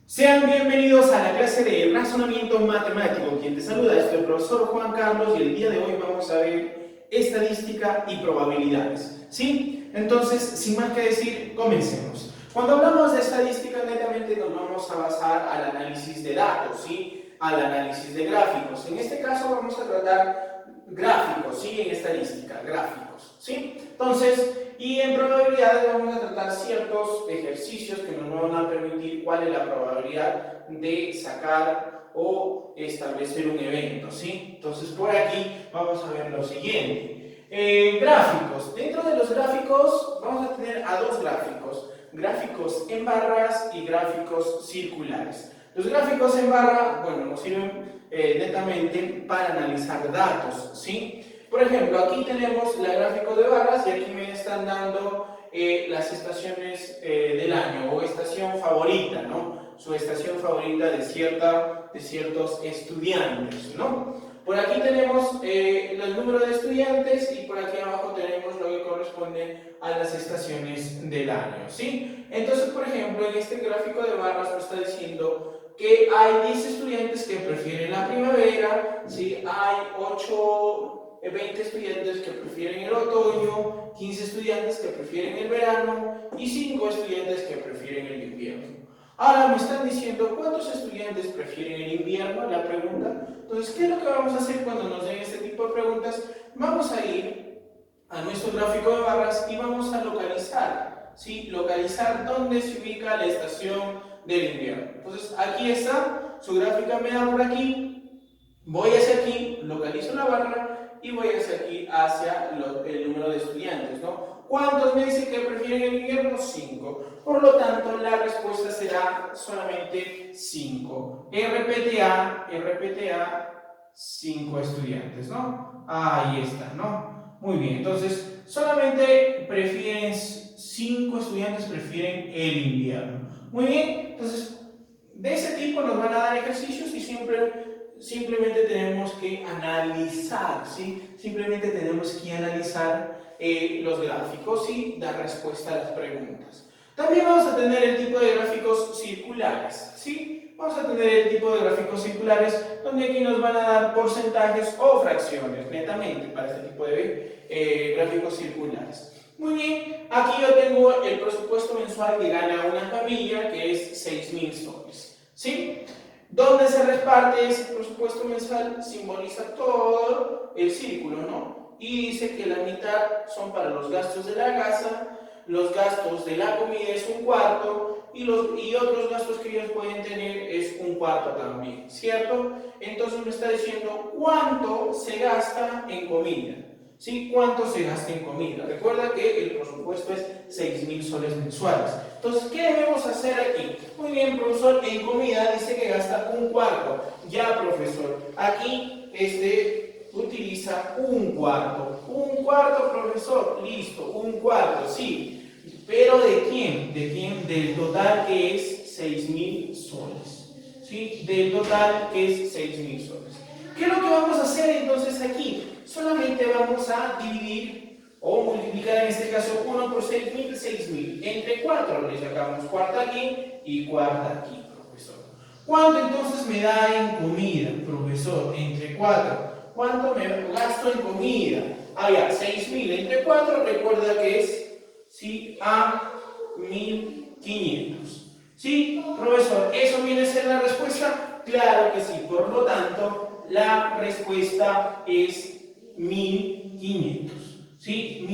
Sean bienvenidos a la clase de razonamiento matemático. Quien te saluda es el profesor Juan Carlos y el día de hoy vamos a ver estadística y probabilidades. ¿Sí? Entonces, sin más que decir, comencemos. Cuando hablamos de estadística, netamente nos vamos a basar al análisis de datos, ¿sí? Al análisis de gráficos. En este caso vamos a tratar gráficos, ¿sí? En estadística, gráficos, ¿sí? Entonces, y en probabilidades vamos a tratar ciertos ejercicios que nos van a permitir cuál es la probabilidad de sacar o establecer un evento, ¿sí? Entonces, por aquí vamos a ver lo siguiente. Gráficos. Dentro de los gráficos vamos a tener a dos gráficos. Gráficos en barras y gráficos circulares. Los gráficos en barra, bueno, nos sirven netamente para analizar datos, ¿sí? Por ejemplo, aquí tenemos la gráfico de barras y aquí me están dando las estaciones del año o estación favorita, ¿no? Su estación favorita de ciertos estudiantes, ¿no? Por aquí tenemos el número de estudiantes y por aquí abajo tenemos lo que corresponde a las estaciones del año, ¿sí? Entonces, por ejemplo, en este gráfico de barras me está diciendo que hay 10 estudiantes que prefieren la primavera, ¿sí? Hay 20 estudiantes que prefieren el otoño, 15 estudiantes que prefieren el verano y 5 estudiantes que prefieren el invierno. Ahora me están diciendo cuántos estudiantes prefieren el invierno, la pregunta. Entonces, ¿qué es lo que vamos a hacer cuando nos den este tipo de preguntas? Vamos a ir a nuestro gráfico de barras y vamos a localizar, ¿sí? Localizar dónde se ubica la estación del invierno. Entonces, aquí está, su gráfica me da por aquí, voy hacia aquí, localizo la barra y voy hacia aquí, hacia el número de estudiantes, ¿no? ¿Cuántos me dicen que prefieren el invierno? 5. Por lo tanto, la respuesta será solamente 5. RPTA, 5 estudiantes, ¿no? Ahí está, ¿no? Muy bien, entonces, solamente 5 estudiantes prefieren el invierno. Muy bien, entonces, de ese tipo nos van a dar ejercicios y simplemente tenemos que analizar, ¿sí? Simplemente tenemos que analizar los gráficos y dar respuesta a las preguntas. También vamos a tener el tipo de gráficos circulares, ¿sí? Vamos a tener el tipo de gráficos circulares donde aquí nos van a dar porcentajes o fracciones, netamente, para este tipo de gráficos circulares. Muy bien, aquí yo tengo el presupuesto mensual que gana una familia, que es 6.000 soles, ¿sí? ¿Dónde se reparte ese presupuesto mensual? Simboliza todo el círculo, ¿no? Y dice que la mitad son para los gastos de la casa, los gastos de la comida es un cuarto y otros gastos que ellos pueden tener es un cuarto también, ¿cierto? Entonces me está diciendo cuánto se gasta en comida, ¿sí? ¿Cuánto se gasta en comida? Recuerda que el presupuesto es 6.000 soles mensuales. Entonces, ¿qué debemos hacer aquí? Muy bien, profesor, en comida dice que gasta un cuarto. Ya, profesor, aquí utiliza un cuarto. Un cuarto, profesor, listo, un cuarto, sí. ¿Pero de quién? ¿De quién? Del total que es 6.000 soles. ¿Sí? Del total que es 6.000 soles. ¿Qué es lo que vamos a hacer entonces aquí? Solamente vamos a dividir o multiplicar en este caso 1 por 6.000, 6.000. Entre 4 le sacamos cuarta aquí y cuarta aquí, profesor. ¿Cuánto entonces me da en comida, profesor? Entre 4. ¿Cuánto me gasto en comida? Ah, ya, 6.000 entre 4, recuerda que es, ¿sí? A 1.500. ¿Sí, profesor? ¿Eso viene a ser la respuesta? Claro que sí. Por lo tanto, la respuesta es 1.500. ¿Sí?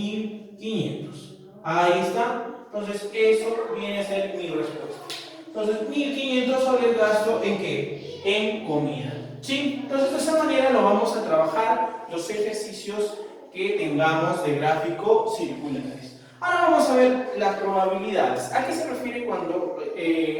1.500. Ahí está. Entonces, eso viene a ser mi respuesta. Entonces, 1.500 soles gasto ¿en qué? En comida. ¿Sí? Entonces, de esa manera lo vamos a trabajar los ejercicios que tengamos de gráfico circulares. Ahora vamos a ver las probabilidades. ¿A qué se refiere cuando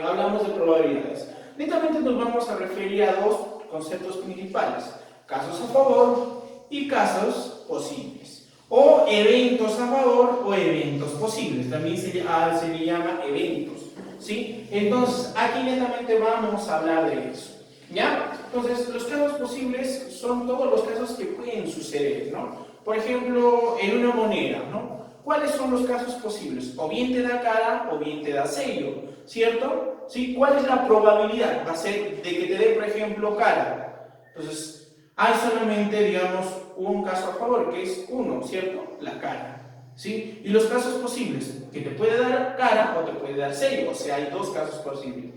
hablamos de probabilidades? Netamente nos vamos a referir a dos conceptos principales: casos a favor y casos posibles, o eventos a favor o eventos posibles, también se le llama eventos, ¿sí? Entonces aquí netamente vamos a hablar de eso, ¿ya? Entonces los casos posibles son todos los casos que pueden suceder, ¿no? Por ejemplo, en una moneda, ¿no? ¿Cuáles son los casos posibles? O bien te da cara o bien te da sello, ¿cierto? ¿Sí? ¿Cuál es la probabilidad? Va a ser de que te dé, por ejemplo, cara. Entonces, hay solamente, digamos, un caso a favor, que es 1, ¿cierto? La cara. ¿Sí? Y los casos posibles, que te puede dar cara o te puede dar sello, o sea, hay 2 casos posibles.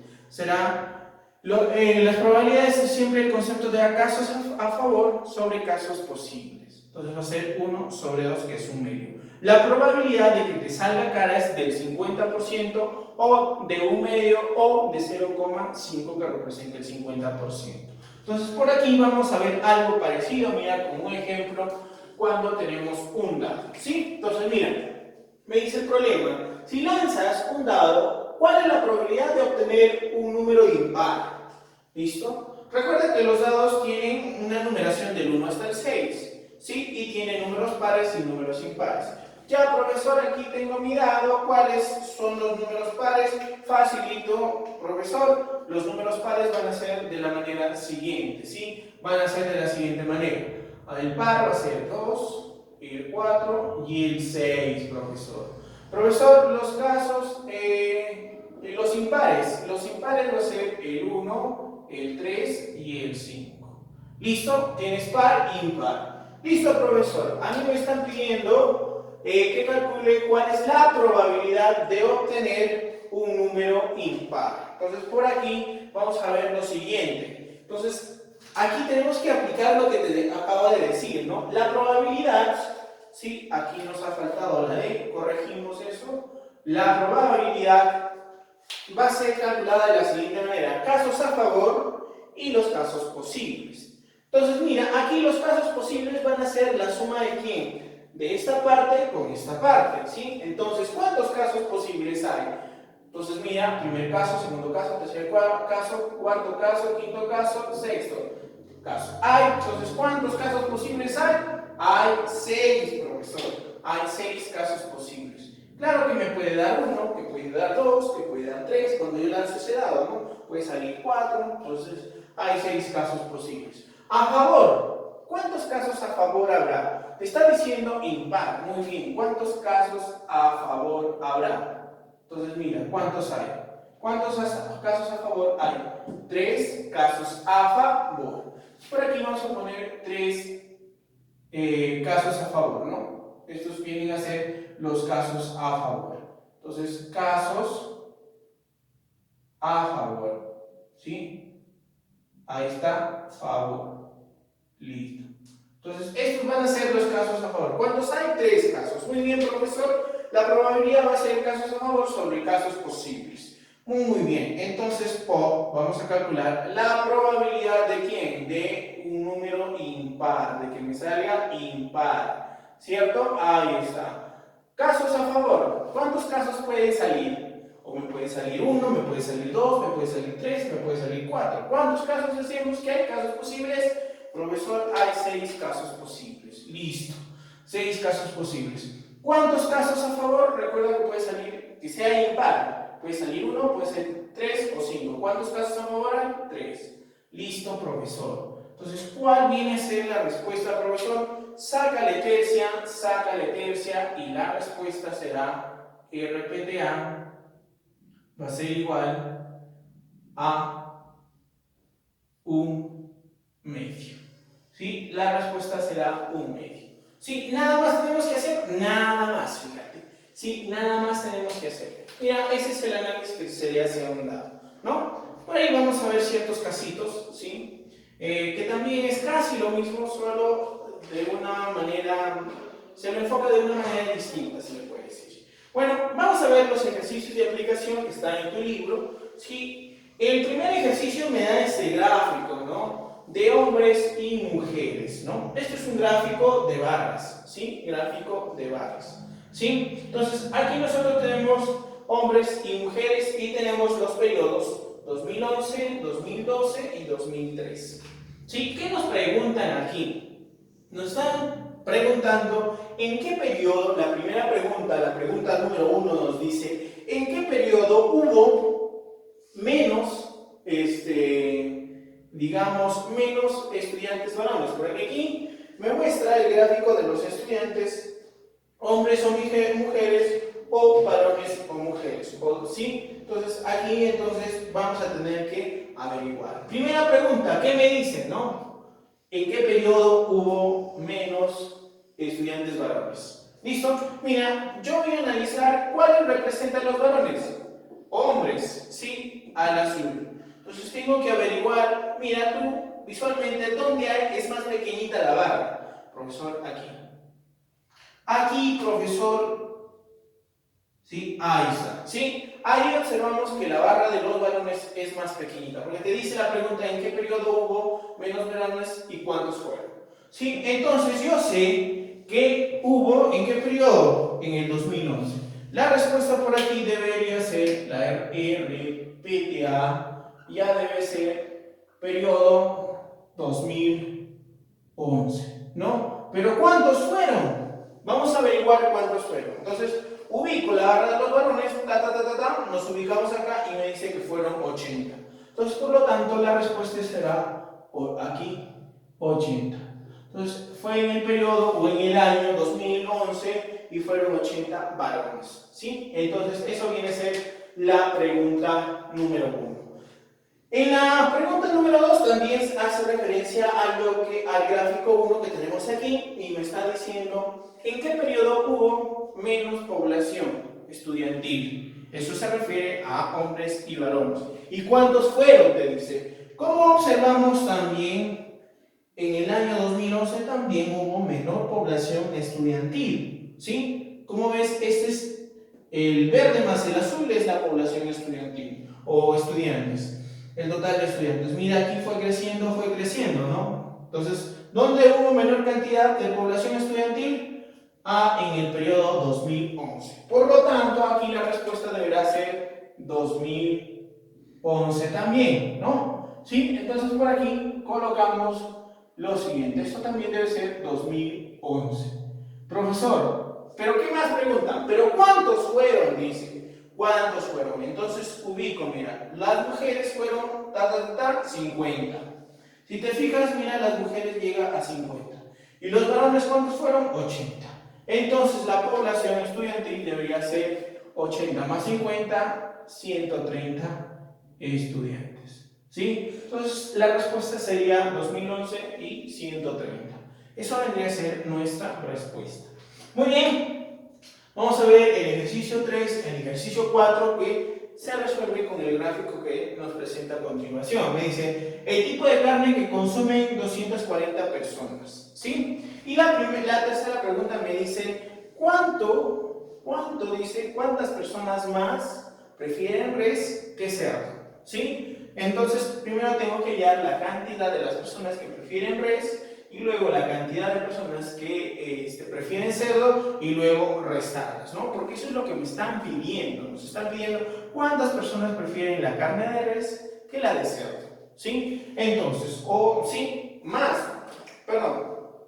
Las probabilidades es siempre el concepto de casos a favor sobre casos posibles. Entonces va a ser 1 sobre 2, que es un medio. La probabilidad de que te salga cara es del 50% o de un medio o de 0,5 que representa el 50%. Entonces por aquí vamos a ver algo parecido, mira, como un ejemplo, cuando tenemos un dado. ¿Sí? Entonces mira, me dice el problema, si lanzas un dado, ¿cuál es la probabilidad de obtener un número impar? ¿Listo? Recuerda que los dados tienen una numeración del 1 hasta el 6, ¿sí? Y tienen números pares y números impares. Ya, profesor, aquí tengo mi dado. ¿Cuáles son los números pares? Facilito, profesor. Los números pares van a ser de la manera siguiente, ¿sí? Van a ser de la siguiente manera. El par va a ser 2, el 4 y el 6, profesor. Profesor, los casos, los impares va a ser el 1, el 3 y el 5. ¿Listo? Tienes par e impar. Listo, profesor. A mí me están pidiendo que calcule cuál es la probabilidad de obtener un número impar. Entonces, por aquí vamos a ver lo siguiente. Entonces, aquí tenemos que aplicar lo que te acabo de decir, ¿no? La probabilidad, ¿sí? Aquí nos ha faltado la D, corregimos eso. La probabilidad va a ser calculada de la siguiente manera: casos a favor y los casos posibles. Entonces, mira, aquí los casos posibles van a ser la suma de ¿quién? De esta parte con esta parte, ¿sí? Entonces, ¿cuántos casos posibles hay? Entonces, mira, primer caso, segundo caso, tercer caso, cuarto caso, quinto caso, sexto caso. Entonces, ¿cuántos casos posibles hay? Hay 6, profesor. Hay 6 casos posibles. Claro que me puede dar 1, que puede dar 2, que puede dar 3, cuando yo lanzo ese dado, ¿no? Puede salir 4, entonces hay 6 casos posibles. A favor, ¿cuántos casos a favor habrá? Te está diciendo impar, muy bien. ¿Cuántos casos a favor habrá? Entonces mira, ¿cuántos hay? ¿Cuántos casos a favor hay? 3 casos a favor. Por aquí vamos a poner 3 casos a favor, ¿no? Estos vienen a ser los casos a favor. Entonces, casos a favor, ¿sí? Ahí está, favor. Listo. Entonces, estos van a ser los casos a favor. ¿Cuántos hay? 3 casos. Muy bien, profesor. La probabilidad va a ser casos a favor sobre casos posibles. Muy bien. Entonces, vamos a calcular la probabilidad de ¿quién? De un número impar, de que me salga impar. ¿Cierto? Ahí está. Casos a favor. ¿Cuántos casos pueden salir? O me puede salir 1, me puede salir 2, me puede salir 3, me puede salir 4. ¿Cuántos casos decimos que hay? ¿Casos posibles? Profesor, hay 6 casos posibles. Listo. 6 casos posibles. ¿Cuántos casos a favor? Recuerda que puede salir, que sea impar. Puede salir 1, puede ser 3 o 5. ¿Cuántos casos a favor hay? 3. Listo, profesor. Entonces, ¿cuál viene a ser la respuesta, profesor? Sácale tercia y la respuesta será RPTA va a ser igual a un medio. ¿Sí? La respuesta será un medio. ¿Sí? Nada más tenemos que hacer, nada más, fíjate. ¿Sí? Nada más tenemos que hacer. Mira, ese es el análisis que se le hace a un dado, ¿no? Por ahí vamos a ver ciertos casitos, ¿sí? Que también es casi lo mismo, solo de una manera, se lo enfoca de una manera distinta, si me puede decir. Bueno, vamos a ver los ejercicios de aplicación que están en tu libro, ¿sí? El primer ejercicio me da este gráfico, ¿no? De hombres y mujeres, ¿no? Este es un gráfico de barras, ¿sí? Gráfico de barras, ¿sí? Entonces, aquí nosotros tenemos hombres y mujeres y tenemos los periodos 2011, 2012 y 2013. ¿Sí? ¿Qué nos preguntan aquí? Nos están preguntando en qué periodo, la primera pregunta, la pregunta número 1 nos dice, ¿en qué periodo hubo menos, digamos, menos estudiantes varones? Por aquí me muestra el gráfico de los estudiantes, hombres o mujeres, o varones o mujeres, ¿sí? Entonces aquí vamos a tener que averiguar. Primera pregunta, ¿qué me dicen, no? ¿En qué periodo hubo menos estudiantes varones? ¿Listo? Mira, yo voy a analizar cuáles representan los varones. Hombres, ¿sí? Al azul. Entonces tengo que averiguar, mira tú, visualmente, ¿dónde es más pequeñita la barra? Profesor, aquí. Aquí, profesor, ¿sí? Ahí está, ¿sí? Ahí observamos que la barra de los varones es más pequeñita, porque te dice la pregunta en qué periodo hubo menos varones y cuántos fueron. ¿Sí? Entonces yo sé que hubo, ¿en qué periodo? En el 2011. La respuesta por aquí debería ser la RPTA, ya debe ser periodo 2011, ¿no? Pero ¿cuántos fueron? Vamos a averiguar cuántos fueron. Entonces, ubico la barra de los varones, nos ubicamos acá y me dice que fueron 80. Entonces, por lo tanto, la respuesta será por aquí, 80. Entonces, fue en el periodo o en el año 2011 y fueron 80 varones, ¿sí? Entonces, eso viene a ser la pregunta número 1. En la pregunta número 2 también hace referencia al gráfico 1 que tenemos aquí y me está diciendo en qué periodo hubo menos población estudiantil. Eso se refiere a hombres y varones. ¿Y cuántos fueron? Te dice. Como observamos también, en el año 2011 también hubo menor población estudiantil. ¿Sí? Como ves, este es el verde más el azul, es la población estudiantil o estudiantes. El total de estudiantes. Mira, aquí fue creciendo, ¿no? Entonces, ¿dónde hubo menor cantidad de población estudiantil? En el periodo 2011. Por lo tanto, aquí la respuesta deberá ser 2011 también, ¿no? ¿Sí? Entonces, por aquí colocamos lo siguiente. Esto también debe ser 2011. Profesor, ¿pero qué más preguntan? ¿Pero cuántos fueron? Dice. ¿Cuántos fueron? Entonces ubico, mira, las mujeres fueron 50. Si te fijas, mira, las mujeres llegan a 50. ¿Y los varones cuántos fueron? 80. Entonces la población estudiantil debería ser 80 más 50, 130 estudiantes. ¿Sí? Entonces la respuesta sería 2011 y 130. Eso vendría a ser nuestra respuesta. Muy bien. Vamos a ver el ejercicio 3, el ejercicio 4 que se resuelve con el gráfico que nos presenta a continuación. Me dice, el tipo de carne que consumen 240 personas, ¿sí? Y la tercera pregunta me dice, ¿cuántas personas más prefieren res que cerdo? ¿Sí? Entonces, primero tengo que hallar la cantidad de las personas que prefieren res y luego la cantidad de personas que prefieren cerdo y luego restarlas, ¿no? Porque eso es lo que me están pidiendo. Nos están pidiendo cuántas personas prefieren la carne de res que la de cerdo, ¿sí? Entonces,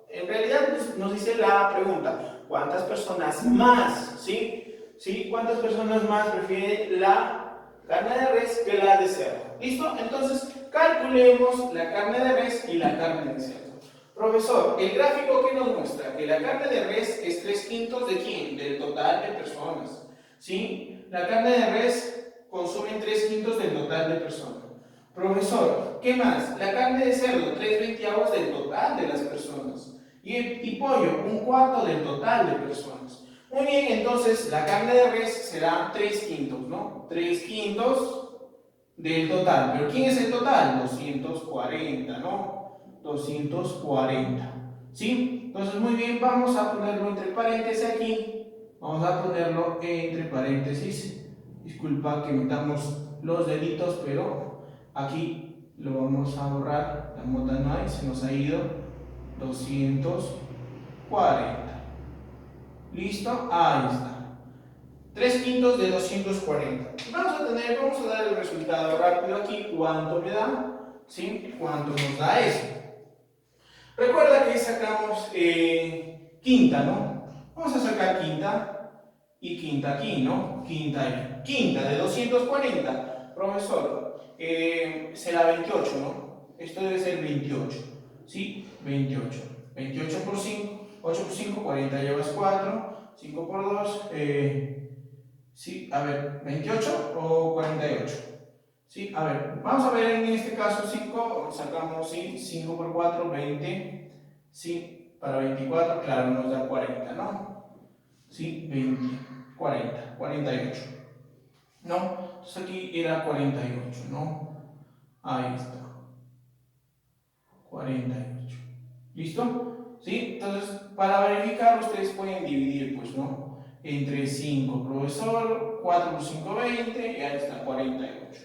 en realidad nos dice la pregunta, ¿cuántas personas más, sí? ¿Sí? ¿Cuántas personas más prefieren la carne de res que la de cerdo? ¿Listo? Entonces, calculemos la carne de res y la carne de cerdo. Profesor, el gráfico que nos muestra que la carne de res es 3/5 de quién? Del total de personas. ¿Sí? La carne de res consume 3/5 del total de personas. Profesor, ¿qué más? La carne de cerdo, 3/20 del total de las personas. Y pollo, 1/4 del total de personas. Muy bien, entonces la carne de res será 3/5, ¿no? 3/5 del total. ¿Pero quién es el total? 240, ¿no? 240. ¿Sí? Entonces, muy bien, vamos a ponerlo entre paréntesis aquí. Vamos a ponerlo entre paréntesis. Disculpa que metamos los deditos, pero aquí lo vamos a borrar. La mota no hay, se nos ha ido. 240. ¿Listo? Ahí está. 3/5 de 240. Vamos a dar el resultado rápido aquí. ¿Cuánto me da? ¿Sí? ¿Cuánto nos da eso? Recuerda que sacamos quinta, ¿no? Vamos a sacar quinta y quinta aquí, ¿no? Quinta de 240. Profesor, será 28, ¿no? Esto debe ser 28, ¿sí? 28. 28 por 5, 8 por 5, 40 llevas 4, 5 por 2, ¿Sí? A ver, 28 o 48. ¿Sí? A ver, vamos a ver en este caso 5, sacamos, ¿sí? 5 por 4, 20, ¿sí? Para 24, claro, nos da 40, ¿no? ¿Sí? 20, 40, 48, ¿no? Entonces aquí era 48, ¿no? Ahí está, 48. ¿Listo? ¿Sí? Entonces, para verificar, ustedes pueden dividir, pues, ¿no? Entre 5, profesor, 4 por 5, 20, y ahí está, 48.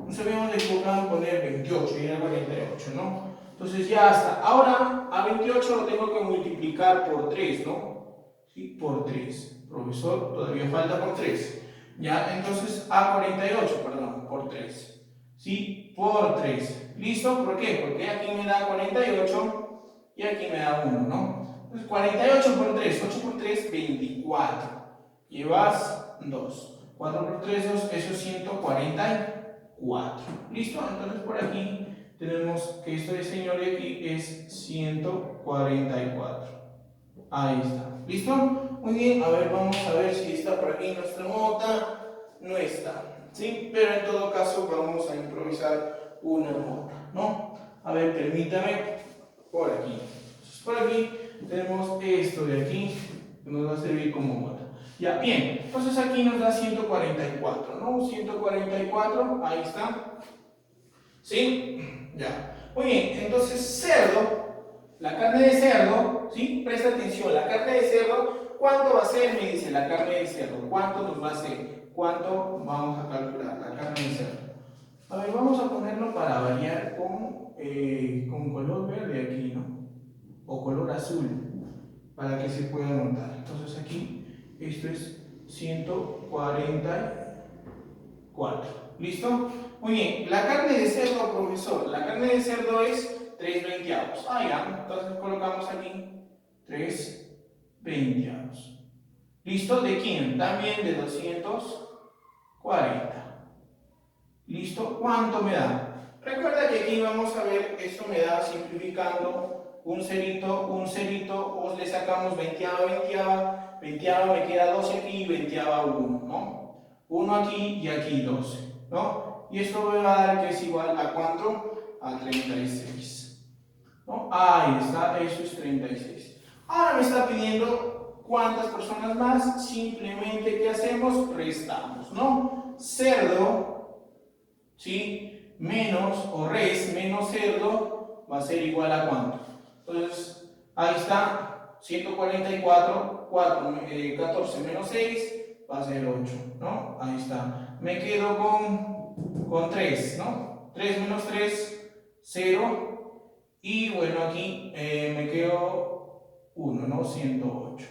Nos habíamos equivocado en poner 28 y era 48, ¿no? Entonces ya está. Ahora, a 28 lo tengo que multiplicar por 3, ¿no? ¿Sí? Por 3. Profesor, todavía falta por 3. Ya, entonces, a 48, perdón, por 3. ¿Sí? Por 3. ¿Listo? ¿Por qué? Porque aquí me da 48 y aquí me da 1, ¿no? Entonces 48 por 3, 8 por 3, 24. Llevas 2. 4 por 3, 2, eso es 144. ¿Listo? Entonces por aquí tenemos que esto de señor de aquí es 144. Ahí está. ¿Listo? Muy bien, a ver, vamos a ver si está por aquí nuestra nota. No está, ¿sí? Pero en todo caso vamos a improvisar una nota, ¿no? A ver, permítame, por aquí. Entonces, por aquí tenemos esto de aquí, que nos va a servir como nota. Ya, bien, entonces aquí nos da 144, ¿no? 144, ahí está. ¿Sí? Ya. Muy bien, entonces cerdo. La carne de cerdo, ¿sí? Presta atención, la carne de cerdo, ¿cuánto va a ser? Me dice la carne de cerdo, ¿cuánto nos va a ser? ¿Cuánto vamos a calcular la carne de cerdo? A ver, vamos a ponerlo para variar con color verde aquí, ¿no? O color azul, para que se pueda notar. Entonces aquí, esto es 144. ¿Listo? Muy bien, la carne de cerdo, profesor, la carne de cerdo es 3 veintavos. Ah, ya, entonces colocamos aquí 3 veintavos. ¿Listo? ¿De quién? También de 240. ¿Listo? ¿Cuánto me da? Recuerda que aquí vamos a ver, esto me da simplificando un cerito, o le sacamos veinteava, veinteava, veinteava, me queda 12 aquí y veinteava 1, ¿no? 1 aquí y aquí 12, ¿no? Y esto me va a dar que es igual a ¿cuánto? A 36, ¿no? Ahí está, eso es 36. Ahora me está pidiendo cuántas personas más, simplemente ¿qué hacemos? Restamos, ¿no? Cerdo, ¿sí? Menos, o res menos cerdo, va a ser igual a ¿cuánto? Entonces, ahí está, 144, 14 menos 6, va a ser 8, ¿no? Ahí está. Me quedo con 3, ¿no? 3 menos 3, 0. Y bueno, aquí me quedo 1, ¿no? 108,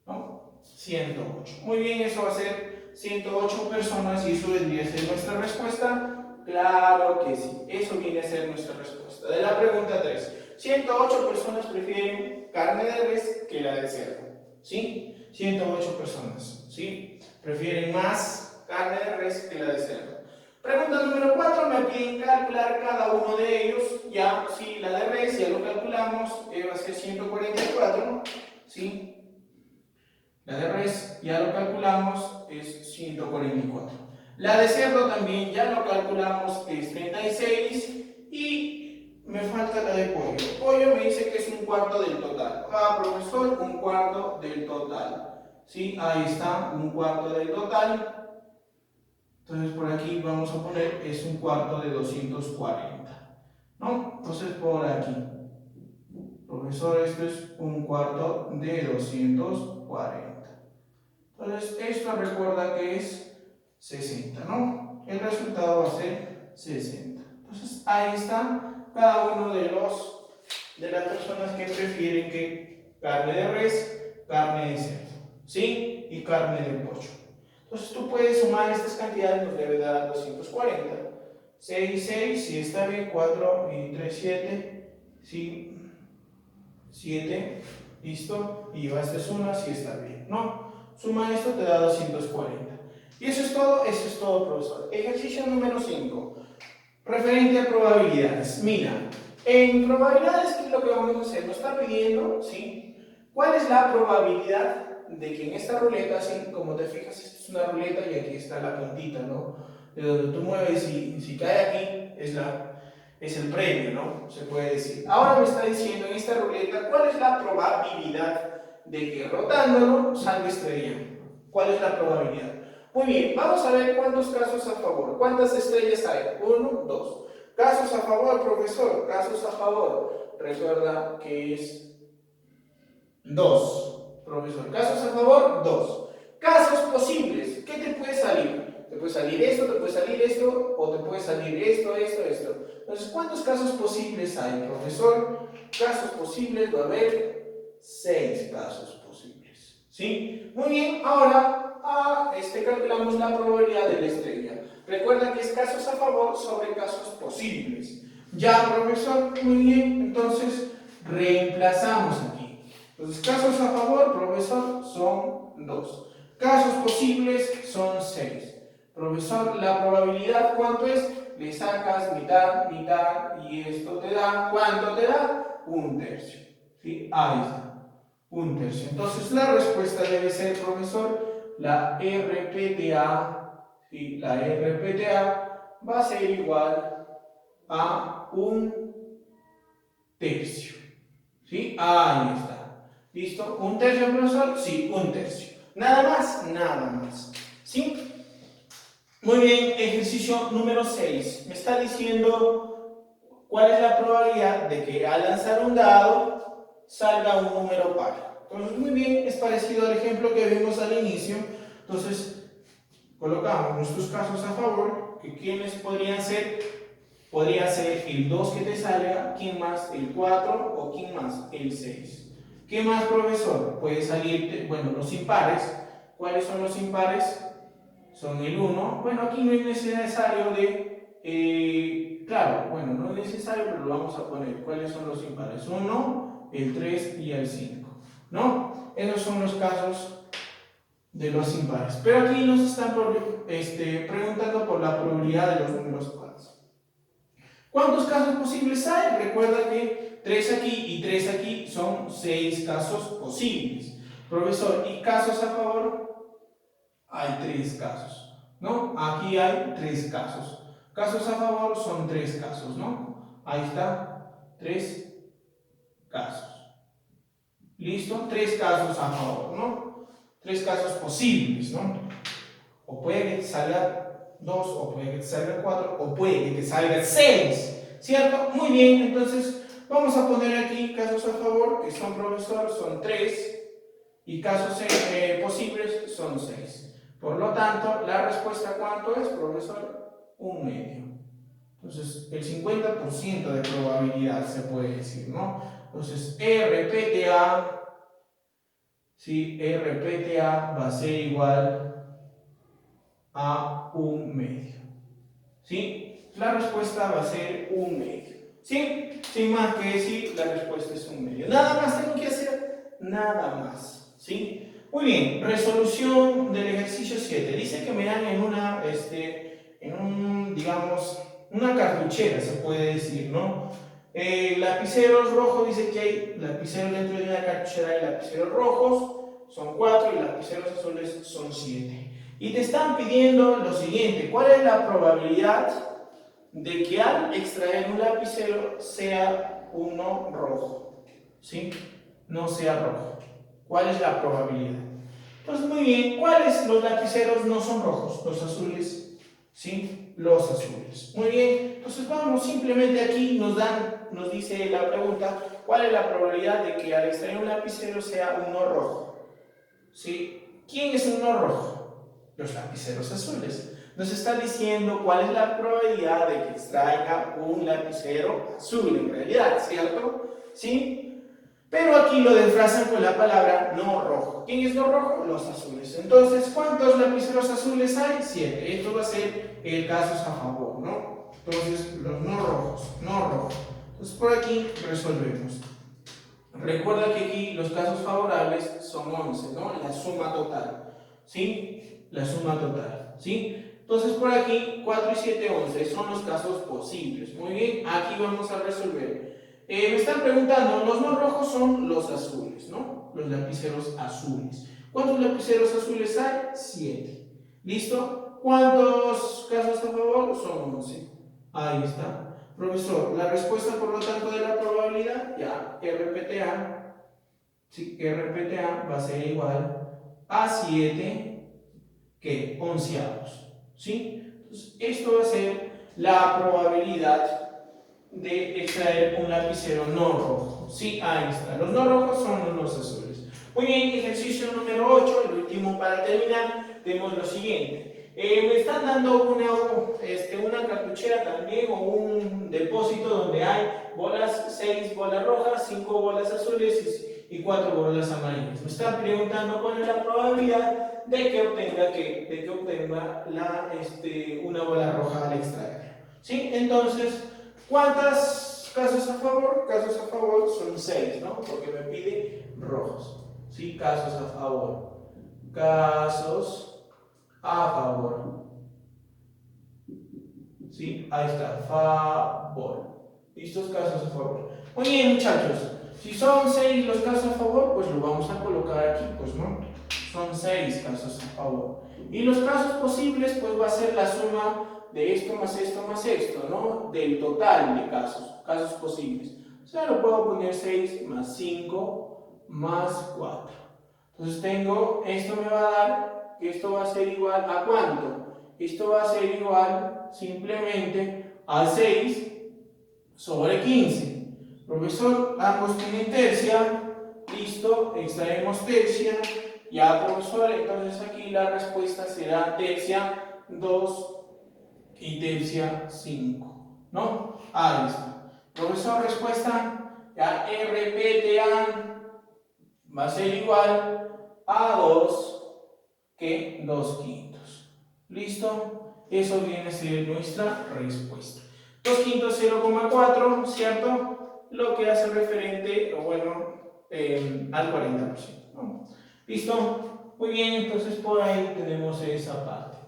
¿no? 108. Muy bien, eso va a ser 108 personas y eso vendría a ser nuestra respuesta. Claro que sí, eso viene a ser nuestra respuesta. De la pregunta 3, 108 personas prefieren carne de res que la de cerdo, ¿sí? 108 personas, ¿sí? Prefieren más carne de res que la de cerdo. Pregunta número 4, me piden calcular cada uno de ellos. Ya, sí, la de res ya lo calculamos, va a ser 144, ¿sí? La de res ya lo calculamos, es 144. La de cerdo también ya lo calculamos, es 36. Y me falta la de pollo. Pollo me dice que es un cuarto del total. Ah, profesor, un cuarto del total. ¿Sí? Ahí está, un cuarto del total. Entonces por aquí vamos a poner, es un cuarto de 240. ¿No? Entonces por aquí. Profesor, esto es un cuarto de 240. Entonces, esto recuerda que es 60, ¿no? El resultado va a ser 60. Entonces, ahí está cada uno de las personas que prefieren que carne de res, carne de cerdo, ¿sí? Y carne de pollo. Entonces, tú puedes sumar estas cantidades, nos debe dar 240. 6, 6, si está bien, 4 y 3, 7, sí, 7, listo, y llevaste una, si está bien, ¿no? Suma esto, te da 240. Y eso es todo, profesor. Ejercicio número 5. Referente a probabilidades. Mira, en probabilidades, ¿qué es lo que vamos a hacer? Nos está pidiendo, ¿sí? ¿Cuál es la probabilidad de que en esta ruleta, así como te fijas, esta es una ruleta y aquí está la puntita, ¿no? De donde tú mueves y si cae aquí es el premio, ¿no? Se puede decir. Ahora me está diciendo en esta ruleta cuál es la probabilidad de que rotándolo salga estrella. ¿Cuál es la probabilidad? Muy bien, vamos a ver cuántos casos a favor. ¿Cuántas estrellas hay? 1, 2. Casos a favor, profesor. Casos a favor. Recuerda que es 2, profesor. Casos a favor, 2. Casos posibles. ¿Qué te puede salir? Te puede salir esto, te puede salir esto, o te puede salir esto, esto, esto. Entonces, ¿cuántos casos posibles hay, profesor? Casos posibles, va a haber 6 casos posibles. ¿Sí? Muy bien, ahora calculamos la probabilidad de la estrella. Recuerda que es casos a favor sobre casos posibles. Ya, profesor, muy bien, entonces reemplazamos aquí. Entonces, casos a favor, profesor, son 2. Casos posibles son 6. Profesor, la probabilidad, ¿cuánto es? Le sacas mitad, mitad, y esto te da, ¿cuánto te da? 1/3. ¿Sí? Ahí está, 1/3. Entonces, la respuesta debe ser, profesor, la RPTA, ¿sí? La RPTA va a ser igual a 1/3. ¿Sí? Ahí está. ¿Listo? ¿1/3, profesor? Sí, 1/3. Nada más, nada más. ¿Sí? Muy bien, ejercicio número 6. Me está diciendo cuál es la probabilidad de que al lanzar un dado salga un número par. Entonces, muy bien, es parecido al ejemplo que vimos al inicio. Entonces, colocamos nuestros casos a favor, que ¿quiénes podrían ser? Podría ser el 2 que te salga, ¿quién más? El 4 o ¿quién más? El 6. ¿Qué más, profesor? Puede salir, bueno, los impares. ¿Cuáles son los impares? Son el 1. Bueno, aquí no es necesario claro, bueno, no es necesario, pero lo vamos a poner. ¿Cuáles son los impares? 1, el 3 y el 5. ¿No? Esos son los casos de los impares. Pero aquí nos están preguntando por la probabilidad de los números pares. ¿Cuántos casos posibles hay? Recuerda que 3 aquí y 3 aquí son 6 casos posibles. Profesor, ¿y casos a favor? Hay 3 casos, ¿no? Aquí hay 3 casos. Casos a favor son 3 casos, ¿no? Ahí está, 3 casos. ¿Listo? 3 casos a favor, ¿no? 3 casos posibles, ¿no? O puede que te salga 2, o puede que te salga 4, o puede que te salga 6, ¿cierto? Muy bien, entonces vamos a poner aquí casos a favor, que son, profesor, son 3, y casos posibles son 6. Por lo tanto, la respuesta, ¿cuánto es, profesor? 1/2. Entonces, el 50% de probabilidad se puede decir, ¿no? Entonces, RPTA, ¿sí? RPTA va a ser igual a 1/2. ¿Sí? La respuesta va a ser 1/2. ¿Sí? Sin más que decir, la respuesta es 1/2. Nada más tengo que hacer, nada más. ¿Sí? Muy bien, resolución del ejercicio 7. Dice que me dan digamos, una cartuchera, se puede decir, ¿no? Lapiceros rojos, dice que hay lapiceros dentro de una cartuchera, hay lapiceros rojos, son 4, y lapiceros azules son 7. Y te están pidiendo lo siguiente: ¿cuál es la probabilidad de que al extraer un lapicero sea uno rojo? ¿Sí? No sea rojo. ¿Cuál es la probabilidad? Entonces, muy bien, ¿cuáles los lapiceros no son rojos? Los azules, ¿sí? Los azules. Muy bien, entonces vamos, simplemente aquí nos dice la pregunta, ¿cuál es la probabilidad de que al extraer un lapicero sea uno rojo? ¿Sí? ¿Quién es uno rojo? Los lapiceros azules. Nos está diciendo cuál es la probabilidad de que extraiga un lapicero azul en realidad, ¿cierto? ¿Sí? Pero aquí lo disfrazan con la palabra no rojo. ¿Quién es no rojo? Los azules. Entonces, ¿cuántos lapiceros azules hay? 7. Esto va a ser el caso a favor, ¿no? Entonces, los no rojos, no rojos. Entonces, por aquí resolvemos. Recuerda que aquí los casos favorables son 11, ¿no? La suma total, ¿sí? La suma total, ¿sí? Entonces, por aquí, 4 y 7, 11 son los casos posibles. Muy bien, aquí vamos a resolver. Me están preguntando, los no rojos son los azules, ¿no? Los lapiceros azules. ¿Cuántos lapiceros azules hay? 7. ¿Listo? ¿Cuántos casos a favor? Son 11. Ahí está. Profesor, la respuesta por lo tanto de la probabilidad, ya, RPTA, sí, RPTA va a ser igual a 7 que onceavos. ¿Sí? Entonces, esto va a ser la probabilidad de extraer un lapicero no rojo. Sí, ahí está. Los no rojos son los azules. Muy bien, ejercicio número 8, el último para terminar, tenemos lo siguiente. Me están dando una cartuchera también o un depósito donde hay 6 bolas rojas, 5 bolas azules y 4 bolas amarillas. Me están preguntando cuál es la probabilidad de que obtenga una bola roja al extraerlo. ¿Sí? Entonces, ¿cuántos casos a favor? Casos a favor son 6, ¿no? Porque me pide rojos. ¿Sí? Casos a favor. Casos a favor. ¿Sí? Ahí está. Favor. ¿Listos? Casos a favor. Muy bien, muchachos. Si son 6 los casos a favor, pues lo vamos a colocar aquí, pues, ¿no? Son 6 casos a favor. Y los casos posibles, pues va a ser la suma de esto más esto más esto, ¿no? Del total de casos posibles. O sea, lo puedo poner 6 más 5 más 4. Entonces esto me va a dar, que esto va a ser igual a ¿cuánto? Esto va a ser igual simplemente a 6 sobre 15. Profesor, ambos tienen tercia. Listo, extraemos tercia. Ya, profesor, entonces aquí la respuesta será tercia 2 y tercia 5, ¿no? Ahí está. Profesor, respuesta, ya RPTA va a ser igual a 2 que 2 quintos. ¿Listo? Eso viene a ser nuestra respuesta. 2 quintos 0,4, ¿cierto? Lo que hace referente, al 40%, ¿no? ¿Listo? Muy bien, entonces por ahí tenemos esa parte.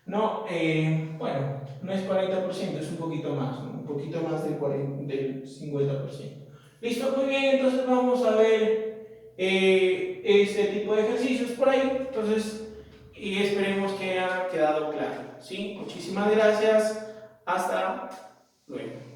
No, no es 40%, es un poquito más, ¿no? Un poquito más del 50%. ¿Listo? Muy bien, entonces vamos a ver este tipo de ejercicios por ahí. Entonces, y esperemos que haya quedado claro. ¿Sí? Muchísimas gracias. Hasta luego.